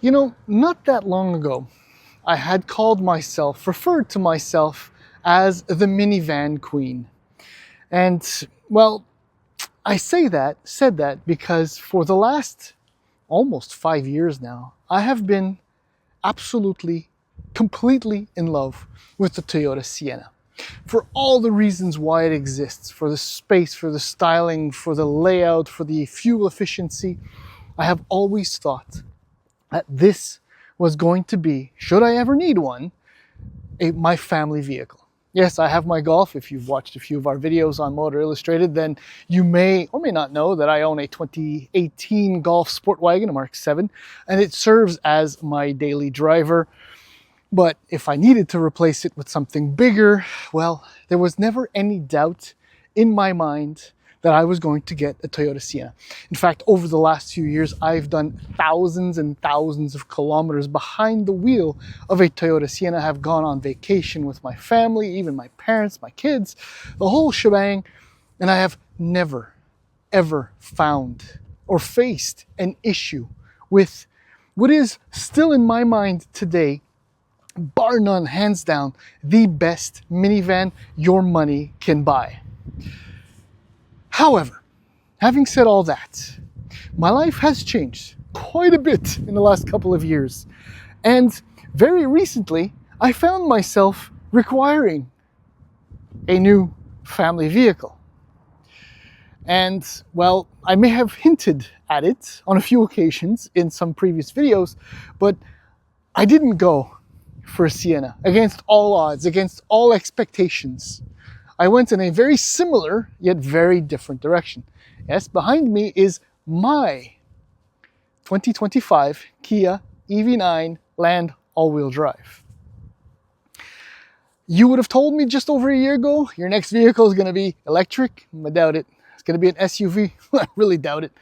You know, not that long ago, I had referred to myself as the minivan queen. And, well, I said that because for the last almost 5 years now, I have been absolutely, completely in love with the Toyota Sienna. For all the reasons why it exists, for the space, for the styling, for the layout, for the fuel efficiency, I have always thought that this was going to be, should I ever need one, my family vehicle. Yes, I have my Golf. If you've watched a few of our videos on Motor Illustrated, then you may or may not know that I own a 2018 Golf Sport Wagon, a Mark 7, and it serves as my daily driver. But if I needed to replace it with something bigger, well, there was never any doubt in my mind that I was going to get a Toyota Sienna. In fact, over the last few years, I've done thousands and thousands of kilometers behind the wheel of a Toyota Sienna. I've gone on vacation with my family, even my parents, my kids, the whole shebang, and I have never, ever found or faced an issue with what is still in my mind today, bar none, hands down, the best minivan your money can buy. However, having said all that, my life has changed quite a bit in the last couple of years. And very recently, I found myself requiring a new family vehicle. And, well, I may have hinted at it on a few occasions in some previous videos, but I didn't go for a Sienna against all odds, against all expectations. I went in a very similar yet very different direction. Yes, behind me is my 2025 Kia EV9 Land all-wheel drive. You would have told me just over a year ago, your next vehicle is going to be electric. I doubt it. It's going to be an SUV. I really doubt it.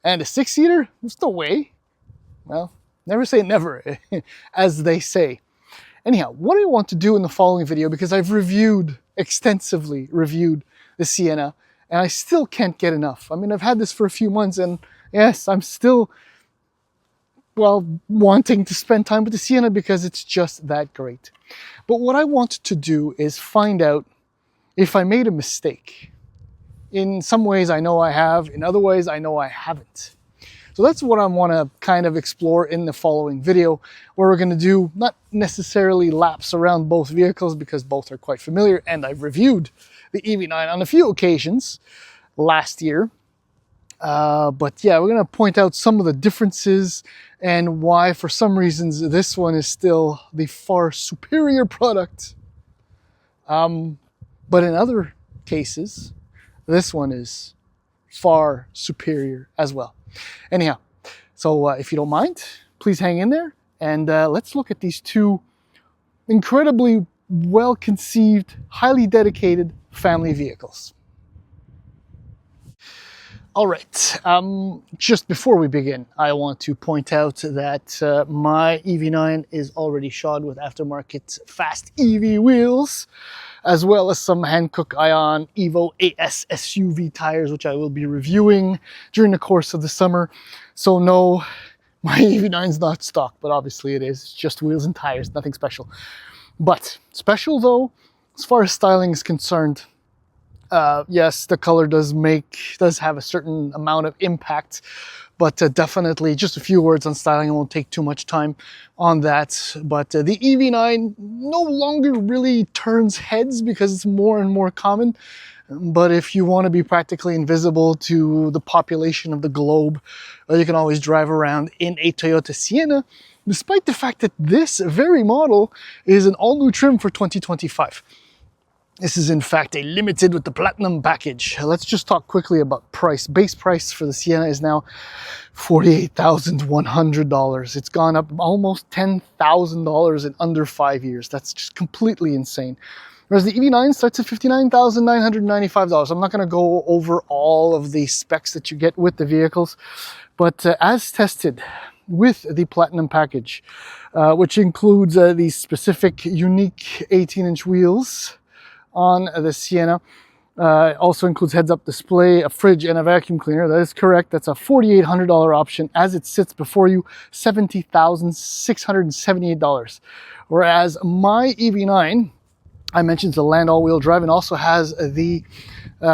And a six-seater? There's no way. Well, never say never, as they say. Anyhow, what I want to do in the following video, because I've extensively reviewed the Sienna, and I still can't get enough. I mean, I've had this for a few months, and yes, I'm still, well, wanting to spend time with the Sienna because it's just that great. But what I want to do is find out if I made a mistake. In some ways I know I have, in other ways I know I haven't. So that's what I want to kind of explore in the following video, where we're going to do not necessarily laps around both vehicles because both are quite familiar, and I've reviewed the EV9 on a few occasions last year. But yeah, we're going to point out some of the differences and why, for some reasons, this one is still the far superior product. But in other cases, this one is far superior as well. Anyhow, so if you don't mind, please hang in there, and let's look at these two incredibly well-conceived, highly dedicated family vehicles. All right, just before we begin, I want to point out that my EV9 is already shod with aftermarket fast EV wheels, as well as some Hankook Ion Evo AS SUV tires, which I will be reviewing during the course of the summer. So no, my EV9 is not stock, but obviously it is. It's just wheels and tires, nothing special. But special though, as far as styling is concerned, yes, the color does have a certain amount of impact, but definitely just a few words on styling. I won't take too much time on that. But the EV9 no longer really turns heads because it's more and more common. But if you want to be practically invisible to the population of the globe, you can always drive around in a Toyota Sienna, despite the fact that this very model is an all-new trim for 2025. This is in fact a limited with the Platinum package. Let's just talk quickly about price. Base price for the Sienna is now $48,100. It's gone up almost $10,000 in under 5 years. That's just completely insane. Whereas the EV9 starts at $59,995. I'm not going to go over all of the specs that you get with the vehicles, but as tested with the Platinum package, which includes these specific unique 18-inch wheels on the Sienna, Also includes heads-up display, a fridge, and a vacuum cleaner. That is correct. That's a $4,800 option. As it sits before you, $70,678. Whereas my EV9, I mentioned the land all-wheel drive, and also has the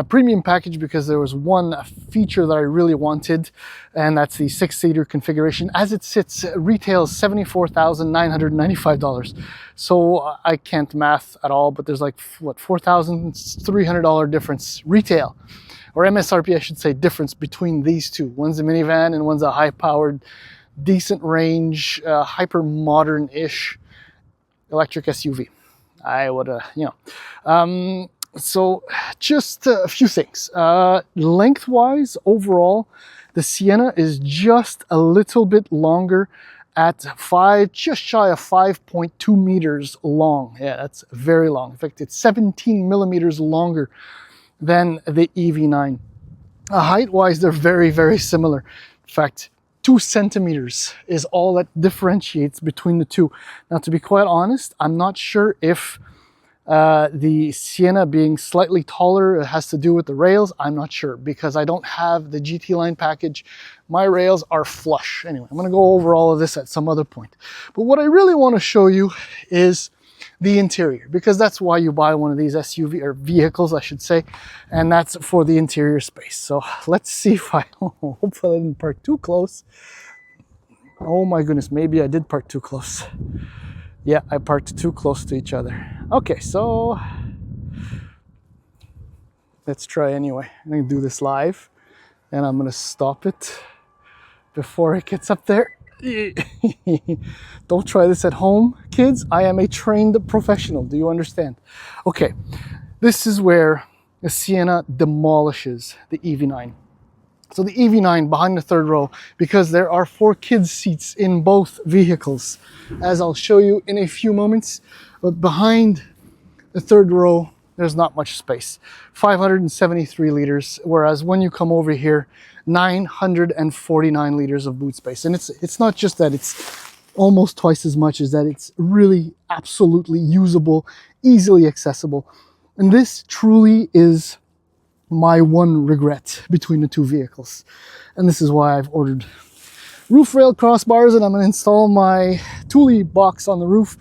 premium package because there was one feature that I really wanted, and that's the 6-seater configuration. As it sits, retails $74,995. So I can't math at all, but there's like, what, $4,300 difference retail, or MSRP, I should say, difference between these two. One's a minivan and one's a high-powered, decent range, hyper modern-ish electric SUV. I would, so just a few things. Lengthwise, overall, the Sienna is just a little bit longer at just shy of 5.2 meters long. Yeah, that's very long. In fact, it's 17 millimeters longer than the EV9. Height-wise, they're very, very similar. In fact, 2 centimeters is all that differentiates between the two. Now, to be quite honest, I'm not sure if the Sienna being slightly taller has to do with the rails. I'm not sure because I don't have the GT line package. My rails are flush. Anyway, I'm going to go over all of this at some other point. But what I really want to show you is the interior, because that's why you buy one of these SUV or vehicles, I should say, and that's for the interior space. So let's see if hopefully I didn't park too close. Oh my goodness, maybe I did park too close. Yeah, I parked too close to each other. Okay, so let's try anyway. I'm gonna do this live, and I'm gonna stop it before it gets up there. Don't try this at home, kids. I am a trained professional. Do you understand? Okay, this is where the Sienna demolishes the EV9. So the EV9 behind the third row, because there are 4 kids seats in both vehicles, as I'll show you in a few moments. But behind the third row, there's not much space. 573 liters, whereas when you come over here, 949 liters of boot space. And it's not just that it's almost twice as much, as that it's really absolutely usable, easily accessible. And this truly is my one regret between the two vehicles. And this is why I've ordered roof rail crossbars, and I'm going to install my Thule box on the roof.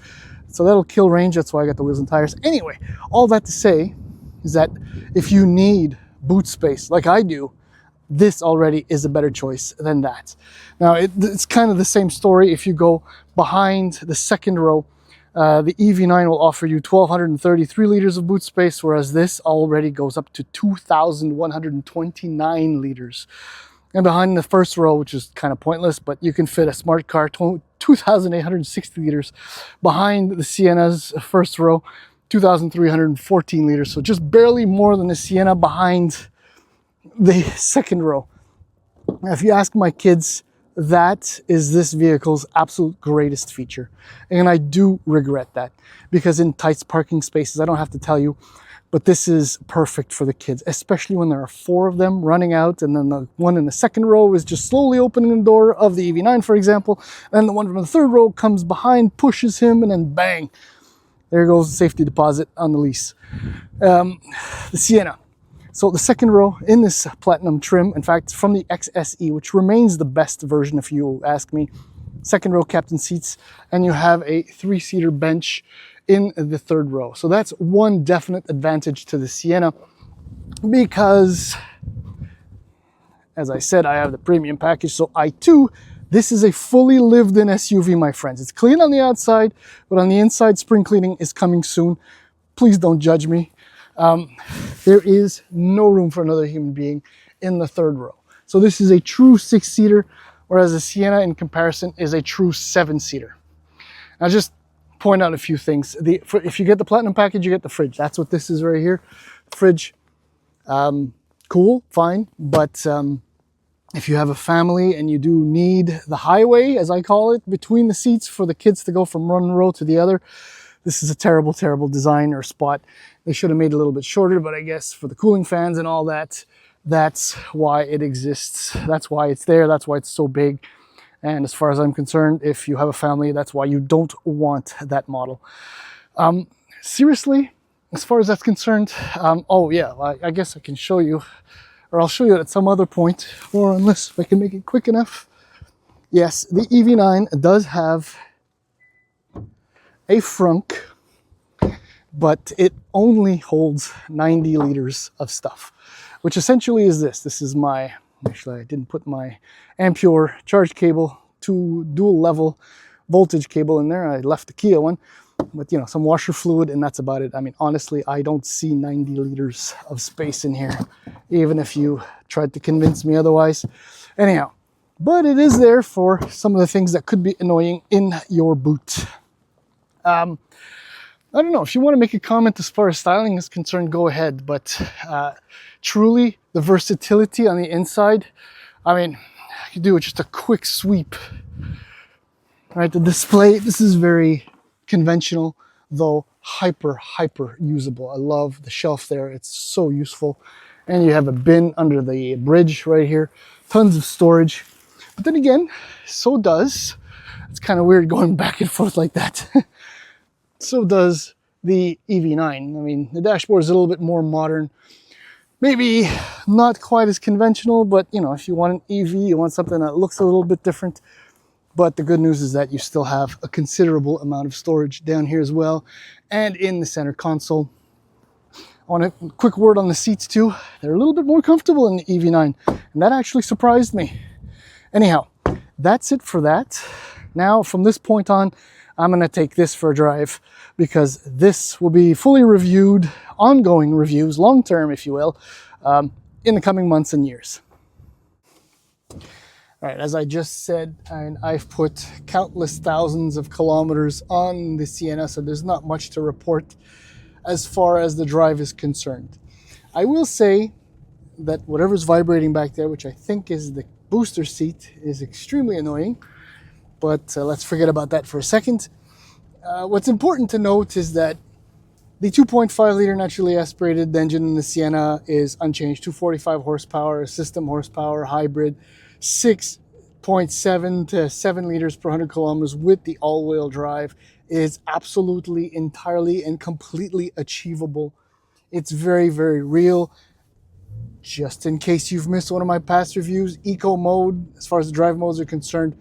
So that'll kill range. That's why I got the wheels and tires. Anyway, all that to say is that if you need boot space like I do, this already is a better choice than that. Now, it's kind of the same story if you go behind the second row. The EV9 will offer you 1,233 liters of boot space, whereas this already goes up to 2,129 liters. And behind the first row, which is kind of pointless, but you can fit a smart car, 2,860 liters. Behind the Sienna's first row, 2,314 liters. So just barely more than the Sienna behind the second row. Now, if you ask my kids, that is this vehicle's absolute greatest feature. And I do regret that, because in tight parking spaces, I don't have to tell you, but this is perfect for the kids, especially when there are 4 of them running out, and then the one in the second row is just slowly opening the door of the EV9, for example, and the one from the third row comes behind, pushes him, and then bang, there goes the safety deposit on the lease. The Sienna. So the second row in this platinum trim, in fact, from the XSE, which remains the best version if you ask me, second row captain seats, and you have a 3-seater bench in the third row. So that's one definite advantage to the Sienna, because, as I said, I have the premium package, so this is a fully lived-in SUV, my friends. It's clean on the outside, but on the inside, spring cleaning is coming soon. Please don't judge me. There is no room for another human being in the third row. So this is a true 6-seater, whereas the Sienna in comparison is a true 7-seater. Now just point out a few things. If you get the platinum package, you get the fridge. That's what this is right here. Fridge, cool, fine. But if you have a family and you do need the highway, as I call it, between the seats for the kids to go from one row to the other, this is a terrible, terrible design or spot. They should have made it a little bit shorter, but I guess for the cooling fans and all that, that's why it exists. That's why it's there. That's why it's so big. And as far as I'm concerned, if you have a family, that's why you don't want that model. Seriously, as far as that's concerned, oh yeah, I guess I can show you, or I'll show you at some other point, or unless if I can make it quick enough. Yes, the EV9 does have a frunk, but it only holds 90 liters of stuff, which essentially is this. This is my, actually I didn't put my Ampure charge cable, to dual level voltage cable in there. I left the Kia one with, you know, some washer fluid, and that's about it. I mean, honestly, I don't see 90 liters of space in here, even if you tried to convince me otherwise. Anyhow, but it is there for some of the things that could be annoying in your boot. I don't know, if you want to make a comment as far as styling is concerned, go ahead, but truly the versatility on the inside, I mean, I could do just a quick sweep. Right, the display, this is very conventional, though hyper usable. I love the shelf there, it's so useful. And you have a bin under the bridge right here, tons of storage. But then again, so does, it's kind of weird going back and forth like that. So does the EV9. I mean, the dashboard is a little bit more modern. Maybe not quite as conventional, but you know, if you want an EV, you want something that looks a little bit different. But the good news is that you still have a considerable amount of storage down here as well. And in the center console, I want a quick word on the seats too. They're a little bit more comfortable in the EV9, and that actually surprised me. Anyhow, that's it for that. Now, from this point on, I'm gonna take this for a drive, because this will be fully reviewed, ongoing reviews, long-term, if you will, in the coming months and years. All right, as I just said, and I've put countless thousands of kilometers on the Sienna, so there's not much to report as far as the drive is concerned. I will say that whatever's vibrating back there, which I think is the booster seat, is extremely annoying, but let's forget about that for a second. What's important to note is that the 2.5 liter naturally aspirated engine in the Sienna is unchanged, 245 horsepower, system horsepower, hybrid, 6.7 to 7 liters per 100 kilometers with the all-wheel drive is absolutely, entirely, and completely achievable. It's very real. Just in case you've missed one of my past reviews, eco mode, as far as the drive modes are concerned,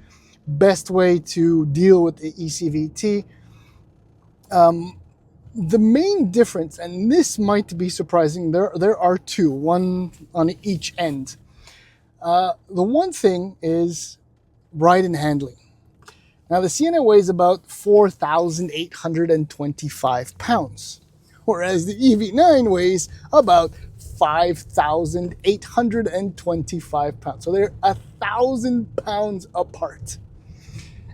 best way to deal with the ECVT. The main difference, and this might be surprising, there are two, one on each end. The one thing is ride and handling. Now, the Sienna weighs about 4,825 pounds, whereas the EV9 weighs about 5,825 pounds. So they're 1,000 pounds apart.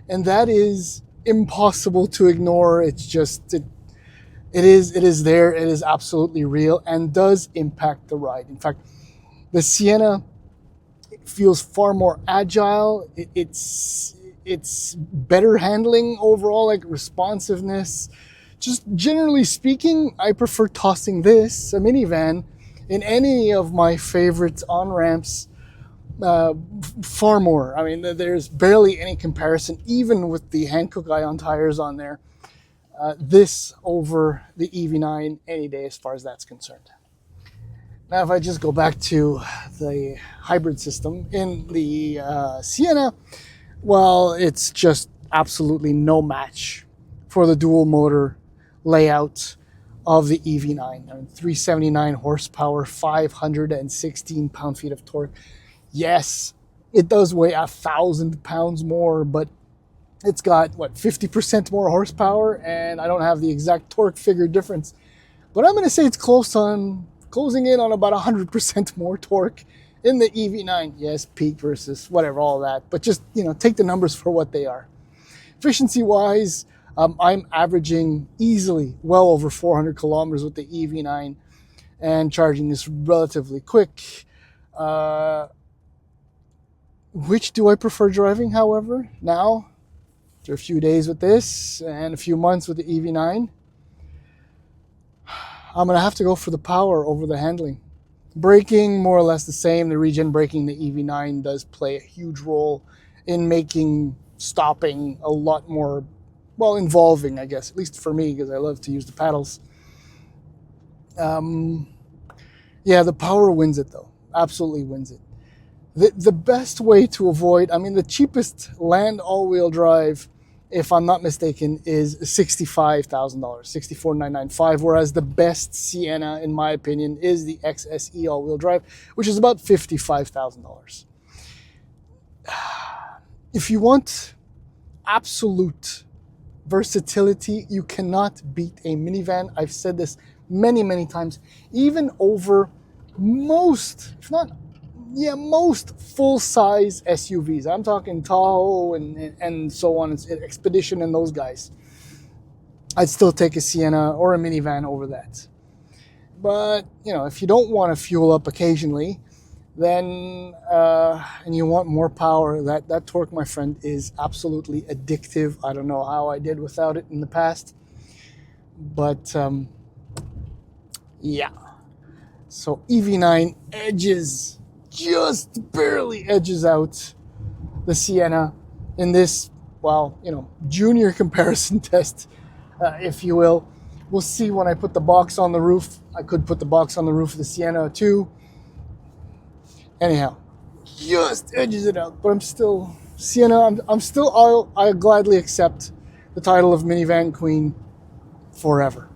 And that is impossible to ignore. It's just, it is there, it is absolutely real, and does impact the ride. In fact, the Sienna feels far more agile. It's better handling overall, like responsiveness. Just generally speaking, I prefer tossing this, a minivan, in any of my favorites on-ramps far more. I mean, there's barely any comparison, even with the Hankook ion tires on there. This over the EV9 any day as far as that's concerned. Now, if I just go back to the hybrid system in the Sienna, well, it's just absolutely no match for the dual motor layout of the EV9. I mean, 379 horsepower, 516 pound-feet of torque. Yes, it does weigh 1,000 pounds more, but it's got, what, 50% more horsepower, and I don't have the exact torque figure difference. But I'm going to say it's closing in on about 100% more torque in the EV9. Yes, peak versus whatever, all that. But just, you know, take the numbers for what they are. Efficiency-wise, I'm averaging easily well over 400 kilometers with the EV9, and charging is relatively quick. Which do I prefer driving, however? Now, after a few days with this and a few months with the EV9, I'm going to have to go for the power over the handling. Braking, more or less the same. The regen braking, the EV9 does play a huge role in making stopping a lot more, well, involving, I guess, at least for me, because I love to use the paddles. Yeah, the power wins it though. Absolutely wins it. The best way to avoid, I mean, the cheapest land all-wheel drive, if I'm not mistaken, is $65,000, 64,995. Whereas the best Sienna, in my opinion, is the XSE all-wheel drive, which is about $55,000. If you want absolute versatility, you cannot beat a minivan. I've said this many, many times, even over most, if not, yeah, most full-size SUVs. I'm talking Tahoe and so on, Expedition and those guys. I'd still take a Sienna or a minivan over that. But, you know, if you don't want to fuel up occasionally, then and you want more power, that torque, my friend, is absolutely addictive. I don't know how I did without it in the past, but yeah. So EV9 edges, just barely edges out the Sienna in this, well, you know, junior comparison test, if you will. We'll see when I put the box on the roof. I could put the box on the roof of the Sienna too. Anyhow, just edges it out. But I'm still Sienna. I'll gladly accept the title of minivan queen forever.